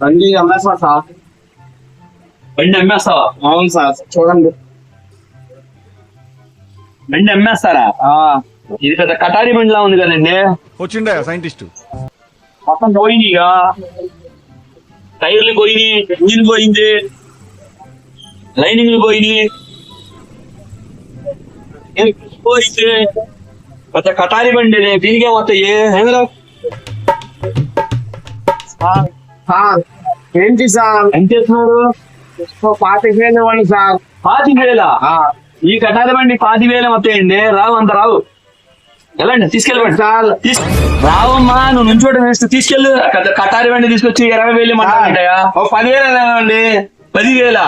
బండి అమ్మేస్తా సార్. బండి అమ్మేస్తావా? అవును సార్, చూడండి. బండి అమ్మేస్తారా? ఇది పెద్ద కటారి బండిలా ఉంది కదండి. వచ్చిండే సైంటిస్ట్ మొత్తం పోయినాయిగా, టైర్లు పోయినాయి, ఇంజిన్ పోయింది, లైనింగ్లు పోయినాయి, పోయింది. పెద్ద కటారి బండి దీనికే వస్తాయి. సార్ ఏంటి సార్ ఎంత చేస్తున్నారు? 25,000 ఇవ్వండి సార్. 25,000? ఈ కటారి బండి 25,000 వస్తాయండి. రావు, అంత రావు. వెళ్ళండి, తీసుకెళ్ళండి సార్. రావమ్మా, నువ్వు నుంచోటం వేస్తే తీసుకెళ్ళు. కటారి బండి తీసుకొచ్చి 20,000 మాట్లాడుంటాయా? 10,000 ఇవ్వండి. 10,000?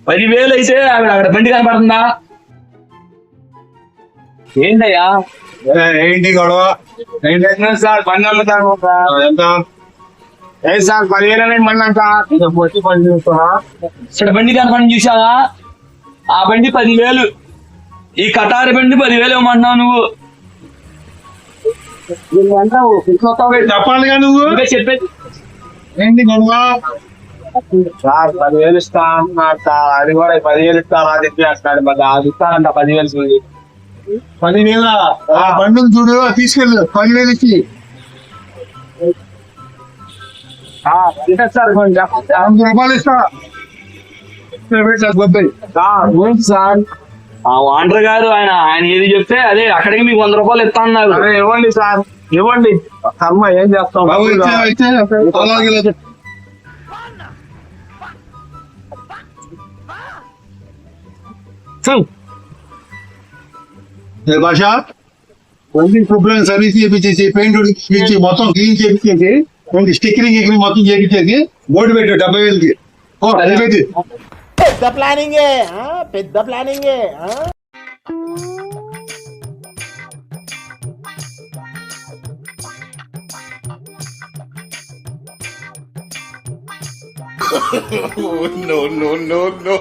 10,000 అయితే అక్కడ బండి కనపడుతుందా? ఏంటయ్యా ఏంటి గొడవ? ఏంటంటే సార్ బండి అమ్ముతాను సార్. ఎంత? ఏ సార్ 10,000 ఇవ్వమన్నాను సార్. వచ్చి పని చూస్తున్నా. ఇక్కడ బండి కనపడి చూసావా? ఆ బండి 10,000. ఈ కటారి బండి 10,000 ఇవ్వమంటున్నావు నువ్వు. చెప్పాలిగా నువ్వు. ఇంకా చెప్పేది ఏంటి గొడవ? సార్ 10,000 ఇస్తా అంటున్నాడు సార్. అది కూడా 10,000 ఇస్తాను అది ఇస్తాడు. మరి అది ఇస్తానంట 10,000. 10,000 ఆ బండులు చూడు, తీసుకెళ్ళు. 10,000 ఇచ్చి సార్ కొంచెం 100 రూపాయలు ఇస్తా. ఏంటి సార్? ఆ వాండర్ గారు ఆయన ఏది చెప్తే అదే, అక్కడికి మీకు 100 రూపాయలు ఇస్తా అన్నారు. అరే ఇవ్వండి సార్, ఇవ్వండి. అమ్మ ఏం చేస్తాం. బాబు ఇచ్చే అలాగే భాష శుభ్రం సర్వీస్ చేయించేసి, పెయింట్ ఇచ్చి, మొత్తం క్లీన్ చేయించేసి, స్టిక్కరింగ్ మొత్తం చేయించేసి బోర్డు పెట్టు 70,000కి. అది పెట్టి పెద్ద ప్లానింగే, పెద్ద ప్లానింగే. no no no no